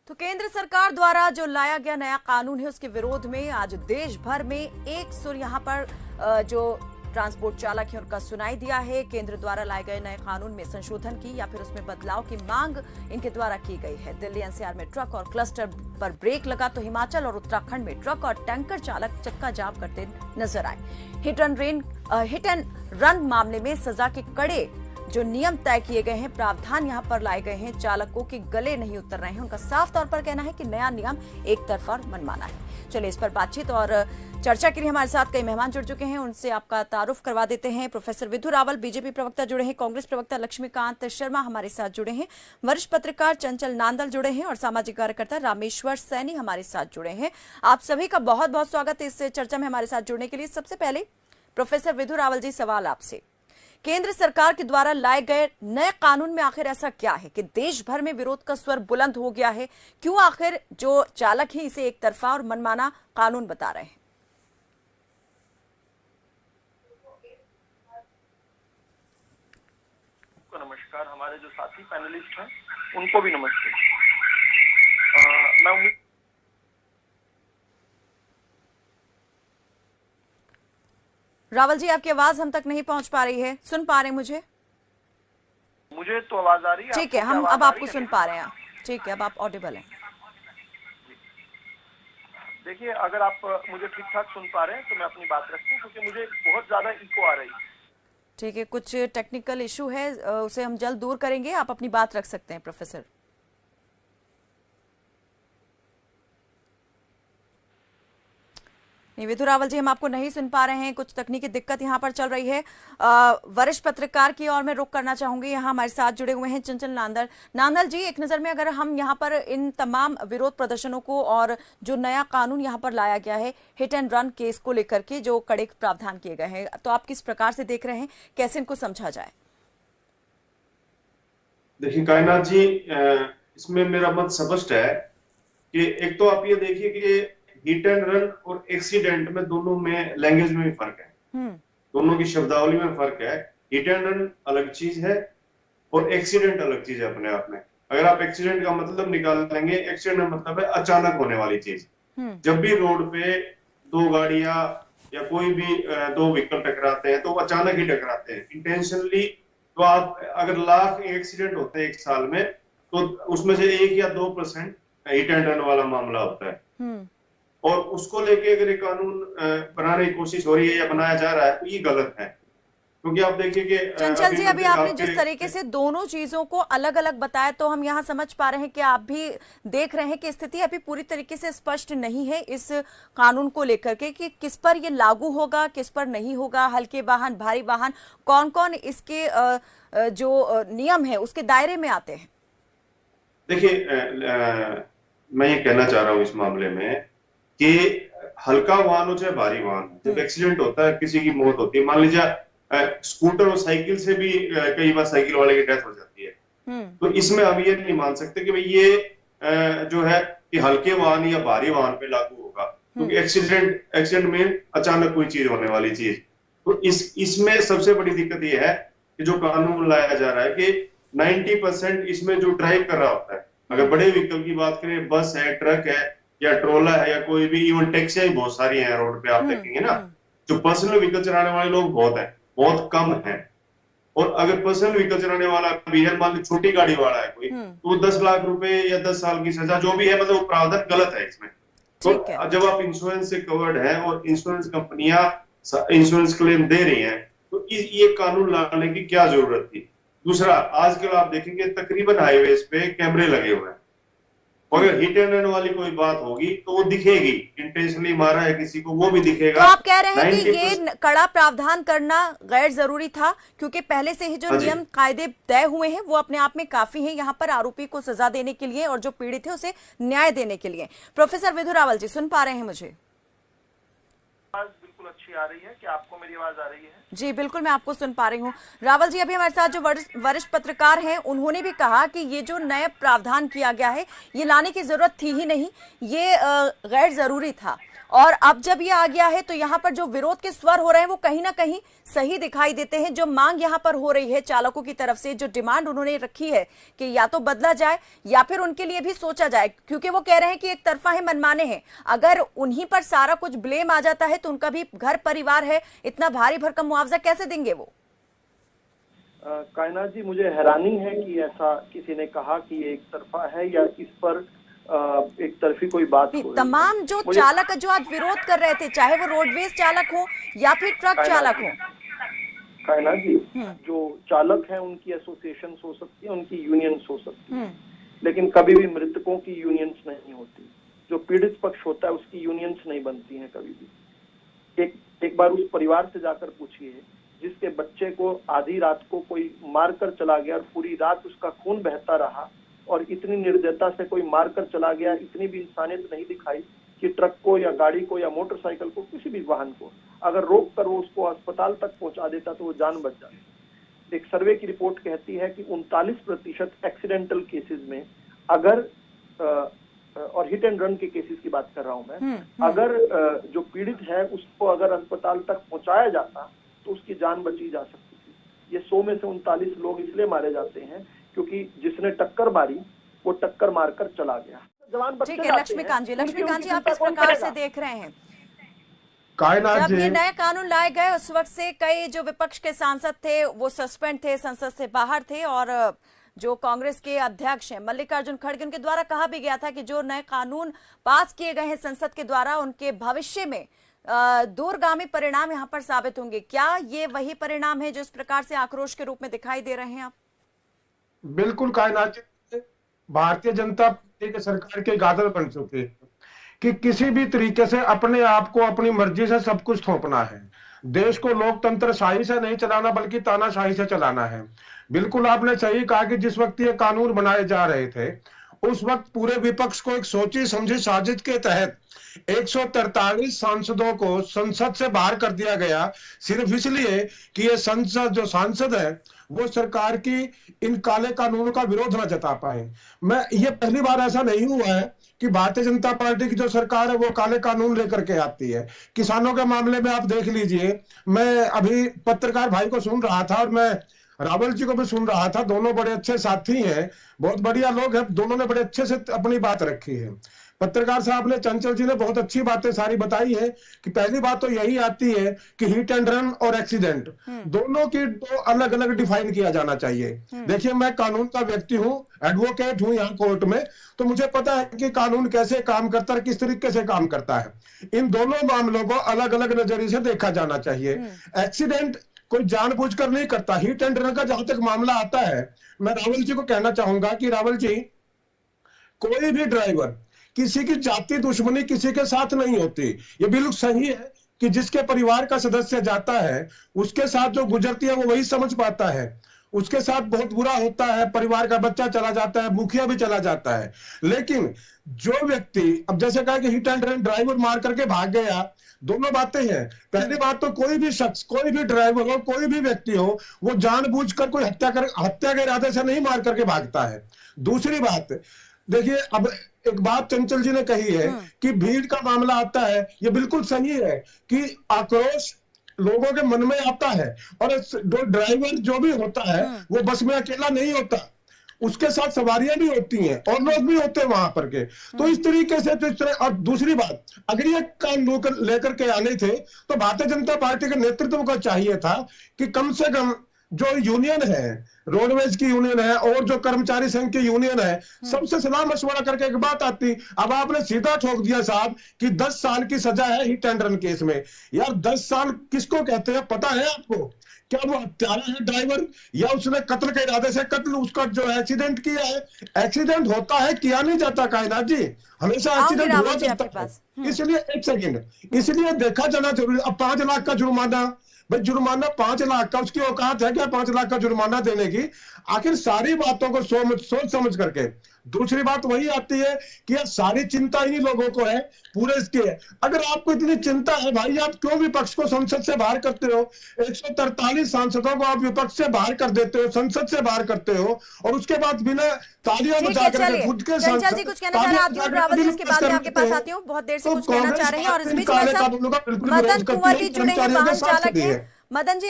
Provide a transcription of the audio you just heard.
तो केंद्र सरकार द्वारा जो लाया गया नया कानून है उसके विरोध में आज देश भर में एक सुर यहां पर जो ट्रांसपोर्ट चालक है उनका सुनाई दिया है। केंद्र द्वारा लाए गए नए कानून में संशोधन की या फिर उसमें बदलाव की मांग इनके द्वारा की गई है। दिल्ली एनसीआर में ट्रक और क्लस्टर पर ब्रेक लगा तो हिमाचल और उत्तराखंड में ट्रक और टैंकर चालक चक्का जाम करते नजर आए। हिट एंड रन मामले में सजा के कड़े जो नियम तय किए गए हैं, प्रावधान यहां पर लाए गए हैं, चालकों के गले नहीं उतर रहे हैं। उनका साफ तौर पर कहना है कि नया नियम एक तरफा और मनमाना है। चलिए इस पर बातचीत और चर्चा के लिए हमारे साथ कई मेहमान जुड़ चुके हैं, उनसे आपका तारुफ करवा देते हैं। प्रोफेसर विधु रावल बीजेपी प्रवक्ता जुड़े हैं, कांग्रेस प्रवक्ता लक्ष्मीकांत शर्मा हमारे साथ जुड़े हैं, वरिष्ठ पत्रकार चंचल नांदल जुड़े हैं और सामाजिक कार्यकर्ता रामेश्वर सैनी हमारे साथ जुड़े हैं। आप सभी का बहुत बहुत स्वागत है इस चर्चा में हमारे साथ जुड़ने के लिए। सबसे पहले प्रोफेसर विधु रावल जी, सवाल आपसे, केंद्र सरकार के द्वारा लाए गए नए कानून में आखिर ऐसा क्या है कि देश भर में विरोध का स्वर बुलंद हो गया है? क्यों आखिर जो चालक हैं इसे एक तरफा और मनमाना कानून बता रहे हैं? नमस्कार, हमारे जो साथी पैनलिस्ट हैं उनको भी नमस्ते। मैं उम्मीद रावल जी, आपकी आवाज हम तक नहीं पहुंच पा रही है, सुन पा रहे हैं मुझे तो आवाज आ रही है? ठीक है, हम अब आपको सुन पा रहे हैं। ठीक है, अब आप ऑडिबल हैं। देखिए, अगर आप मुझे ठीक ठाक सुन पा रहे हैं तो मैं अपनी बात रखूं, क्योंकि मुझे बहुत ज्यादा इको आ रही है। ठीक है, कुछ टेक्निकल इशू है, उसे हम जल्द दूर करेंगे। आप अपनी बात रख सकते हैं प्रोफेसर। विधु रावल जी, हम आपको नहीं सुन पा रहे हैं, कुछ तकनीकी दिक्कत यहाँ पर चल रही है। वरिष्ठ पत्रकार की ओर मैं रुख करना चाहूंगी। यहाँ हमारे साथ जुड़े हुए हैं चंचल नांदल जी, एक नजर में अगर हम यहाँ पर इन तमाम विरोध प्रदर्शनों को और जो नया कानून यहाँ पर लाया गया है हिट एंड रन केस को लेकर के जो कड़े प्रावधान किए गए हैं, तो आप किस प्रकार से देख रहे हैं, कैसे इनको समझा जाए? देखिए कायनात जी, इसमें मेरा मत स्पष्ट है कि एक तो आप ये देखिए कि हिट एंड रन और एक्सीडेंट में दोनों में लैंग्वेज में भी फर्क है, दोनों की शब्दावली में फर्क है। हिट एंड रन अलग चीज है और एक्सीडेंट अलग चीज है अपने आप में। अगर आप एक्सीडेंट का मतलब निकाल लेंगे, एक्सीडेंट का मतलब है अचानक होने वाली चीज। जब भी रोड पे दो गाड़ियां या कोई भी दो व्हीकल टकराते हैं तो अचानक ही टकराते हैं, इंटेंशनली। तो आप अगर लाख एक्सीडेंट होते हैं एक साल में तो उसमें से 1 या 2% हिट एंड रन वाला मामला होता है। और उसको लेके अगर ये कानून बनाने की कोशिश हो रही है या बनाया जा रहा है तो ये गलत है, क्योंकि आप देखिए कि चंचल जी, अभी आपने जिस तरीके से दोनों चीजों को अलग अलग बताया तो हम यहाँ समझ पा रहे हैं कि आप भी देख रहे हैं कि स्थिति अभी पूरी तरीके से स्पष्ट नहीं है इस कानून को लेकर के कि किस पर ये लागू होगा, किस पर नहीं होगा, हल्के वाहन, भारी वाहन, कौन कौन इसके जो नियम है उसके दायरे में आते हैं। देखिए, मैं ये कहना चाह रहा हूँ इस मामले में कि हल्का वाहन हो चाहे भारी वाहन, जब एक्सीडेंट होता है, किसी की मौत होती है, मान लीजिए स्कूटर और साइकिल से भी कई बार साइकिल वाले की डेथ हो जाती है, तो इसमें हम ये नहीं मान सकते कि भाई ये जो है कि हल्के वाहन या भारी वाहन पे लागू होगा, क्योंकि एक्सीडेंट में अचानक कोई चीज होने वाली चीज। तो इसमें सबसे बड़ी दिक्कत ये है कि जो कानून लाया जा रहा है कि 90% इसमें जो ड्राइव कर रहा होता है, अगर बड़े व्हीकल की बात करें, बस है, ट्रक है या ट्रोला है या कोई भी, इवन टैक्सियां भी बहुत सारी हैं रोड पे, आप देखेंगे ना। जो पर्सनल व्हीकल चलाने वाले लोग बहुत कम हैं। और अगर पर्सनल व्हीकल चलाने वाला भी है, मान ली छोटी गाड़ी वाला है कोई, तो 10 लाख रुपए या 10 साल की सजा जो भी है, मतलब प्रावधान गलत है इसमें। तो जब आप इंश्योरेंस से कवर्ड है और इंश्योरेंस कंपनियां इंश्योरेंस क्लेम दे रही हैं, तो ये कानून लाने की क्या जरूरत थी? दूसरा, आजकल आप देखेंगे तकरीबन हाईवेज पे कैमरे लगे हुए हैं, और अगर हिट एंड रन वाली कोई बात होगी तो वो दिखेगी, इंटेंशनली मारा है किसी को वो भी दिखेगा। तो आप कह रहे हैं कि ये कड़ा प्रावधान करना गैर जरूरी था, क्योंकि पहले से ही जो नियम कायदे तय हुए हैं वो अपने आप में काफी हैं यहाँ पर आरोपी को सजा देने के लिए और जो पीड़ित है उसे न्याय देने के लिए। प्रोफेसर विधु रावल जी, सुन पा रहे हैं मुझे? बिल्कुल अच्छी आ रही है। क्या आपको मेरी आवाज आ रही है? जी बिल्कुल, मैं आपको सुन पा रही हूँ। रावल जी, अभी हमारे साथ जो वरिष्ठ पत्रकार हैं उन्होंने भी कहा कि ये जो नया प्रावधान किया गया है ये लाने की जरूरत थी ही नहीं, ये गैर जरूरी था। और अब जब ये आ गया है तो यहाँ पर जो विरोध के स्वर हो रहे हैं वो कहीं ना कहीं सही दिखाई देते हैं। जो मांग यहाँ पर हो रही है चालकों की तरफ से, जो डिमांड उन्होंने रखी है कि या तो बदला जाए या फिर उनके लिए भी सोचा जाए, क्योंकि वो कह रहे हैं कि एक तरफा है, मनमाने हैं। अगर उन्हीं पर सारा कुछ ब्लेम आ जाता है तो उनका भी घर परिवार है, इतना भारी भरकम मुआवजा कैसे देंगे वो? कायनात जी, मुझे हैरानी है कि ऐसा किसी ने कहा कि एक तरफा है या इस पर एक तरफी कोई बात हो रही है। तमाम जो चालक जो आज विरोध कर रहे थे, चाहे वो रोडवेज चालक हो या फिर ट्रक चालक हो। कायनात जी, जो चालक हैं उनकी एसोसिएशन हो सकती है, उनकी यूनियंस हो सकती है, लेकिन कभी भी मृतकों की यूनियंस नहीं होती। जो पीड़ित पक्ष होता है उसकी यूनियंस नहीं बनती है कभी भी। एक बार उस परिवार से जाकर पूछिए जिसके बच्चे को आधी रात को कोई मारकर चला गया और पूरी रात उसका खून बहता रहा, और इतनी निर्दयता से कोई मारकर चला गया, इतनी भी इंसानियत नहीं दिखाई कि ट्रक को या गाड़ी को या मोटरसाइकिल को, किसी भी वाहन को अगर रोक कर वो उसको अस्पताल तक पहुंचा देता तो वो जान बच जाती। एक सर्वे की रिपोर्ट कहती है कि 39% एक्सीडेंटल केसेस में अगर और हिट एंड रन के केसेस की बात कर रहा हूं मैं, अगर जो पीड़ित है उसको अगर अस्पताल तक पहुंचाया जाता तो उसकी जान बची जा सकती थी। ये 100 में से 39 लोग इसलिए मारे जाते हैं क्योंकि जिसने टक्कर मारी वो टक्कर मारकर चला गया। जवान बच्चे ठीक है लक्ष्मीकांत जी, आप इस प्रकार से देख रहे हैं। जब ये नए कानून लाए गए उस वक्त से कई जो विपक्ष के सांसद थे वो सस्पेंड थे, संसद से बाहर थे, और जो कांग्रेस के अध्यक्ष हैं मल्लिकार्जुन खड़गे, उनके द्वारा कहा भी गया था कि जो नए कानून पास किए गए हैं संसद के द्वारा उनके भविष्य में दूरगामी परिणाम यहाँ पर साबित होंगे। क्या ये वही परिणाम है जो इस प्रकार से आक्रोश के रूप में दिखाई दे रहे हैं आप? बिल्कुल कायनात जी, भारतीय जनता पार्टी के सरकार के गादर बन चुके हैं कि किसी भी तरीके से अपने आप को अपनी मर्जी से सब कुछ थोपना है। देश को लोकतंत्र शाही से नहीं चलाना बल्कि तानाशाही से चलाना है। बिल्कुल आपने सही कहा कि जिस वक्त ये कानून बनाए जा रहे थे उस वक्त पूरे विपक्ष को एक सोची समझी साजिश के तहत 143 सांसदों को संसद से बाहर कर दिया गया, सिर्फ इसलिए कि ये संसद जो सांसद है वो सरकार की इन काले कानूनों का विरोध न जता पाए। ये पहली बार ऐसा नहीं हुआ है कि भारतीय जनता पार्टी की जो सरकार है वो काले कानून लेकर के आती है। किसानों के मामले में आप देख लीजिए, मैं अभी पत्रकार भाई को सुन रहा था और मैं रावल जी को भी सुन रहा था, दोनों बड़े अच्छे साथी हैं, बहुत बढ़िया लोग हैं, दोनों ने बड़े अच्छे से अपनी बात रखी है। पत्रकार साहब ने, चंचल जी ने बहुत अच्छी बातें सारी बताई है कि पहली बात तो यही आती है कि हिट एंड रन और एक्सीडेंट दोनों की दो अलग अलग डिफाइन किया जाना चाहिए। देखिए, मैं कानून का व्यक्ति हूं, एडवोकेट हूं यहाँ कोर्ट में, तो मुझे पता है कि कानून कैसे काम करता है, किस तरीके से काम करता है। इन दोनों मामलों को अलग अलग नजरिए से देखा जाना चाहिए। एक्सीडेंट कोई जानबूझकर नहीं करता। हिट एंड रन का जहां तक मामला आता है, मैं रावल जी को कहना चाहूंगा कि रावल जी, कोई भी ड्राइवर किसी की जाति दुश्मनी किसी के साथ नहीं होती। ये बिल्कुल सही है कि जिसके परिवार का सदस्य जाता है उसके साथ जो गुजरती है वो वही समझ पाता है। उसके साथ बहुत बुरा होता है, परिवार का बच्चा चला जाता है, मुखिया भी चला जाता है। लेकिन जो व्यक्ति, अब जैसे कहा कि हिट एंड रन, ड्राइवर मार करके भाग गया, दोनों बातें हैं। पहली बात तो कोई भी शख्स, कोई भी ड्राइवर हो, कोई भी व्यक्ति हो, वो जानबूझकर कोई हत्या के इरादे से नहीं मार करके भागता है। दूसरी बात देखिए, अब एक बात चंचल जी ने कही है कि भीड़ का मामला आता है, ये बिल्कुल सही है कि आक्रोश लोगों के मन में आता है, और जो ड्राइवर जो भी होता है वो बस में अकेला नहीं होता, उसके साथ सवारियां भी होती हैं और लोग भी होते हैं वहां पर के। तो इस तरीके से और दूसरी बात, अगर ये कानून लेकर के आने थे तो भारतीय जनता पार्टी के नेतृत्व को चाहिए था कि कम से कम जो यूनियन है, रोडवेज की यूनियन है और जो कर्मचारी संघ की यूनियन है, सबसे सलाह मशवरा करके एक बात आती। अब आपने सीधा ठोक दिया साहब कि 10 साल की सजा है हिट एंड रन केस में। यार 10 साल किसको कहते हैं, पता है आपको? क्या वो हत्यारा है ड्राइवर, या उसने कत्ल के इरादे से कत्ल, उसका जो एक्सीडेंट किया है? एक्सीडेंट होता है, किया नहीं जाता कायनात जी, हमेशा एक्सीडेंट हुआ जाता है। इसलिए एक सेकंड, इसलिए देखा जाना जरूरी। अब 5 लाख का जुर्माना, भाई जुर्माना 5 लाख का, उसकी औकात है क्या 5 लाख का जुर्माना देने की? आखिर सारी बातों को सोच समझ करके। दूसरी बात वही आती है कि यार सारी चिंता इन्हीं लोगों को है, पूरे इसके है। अगर आपको इतनी चिंता है भाई, आप क्यों विपक्ष को संसद से बाहर करते हो? 143 सांसदों को आप विपक्ष से बाहर कर देते हो, संसद से बाहर करते हो, और उसके बाद बिना तालियां ठीक बजा है, करके चलिए खुद के चंचल जी कुछ कहना चाह रहे हैं, आप रावत जी, उसके बाद में आपके पास आती हूँ, बहुत देर से कुछ कहना चाह रहे हैं। और इस बीच में सब मदन कुंवर भी जुड़े हैं, वाहन चालक है। मदन जी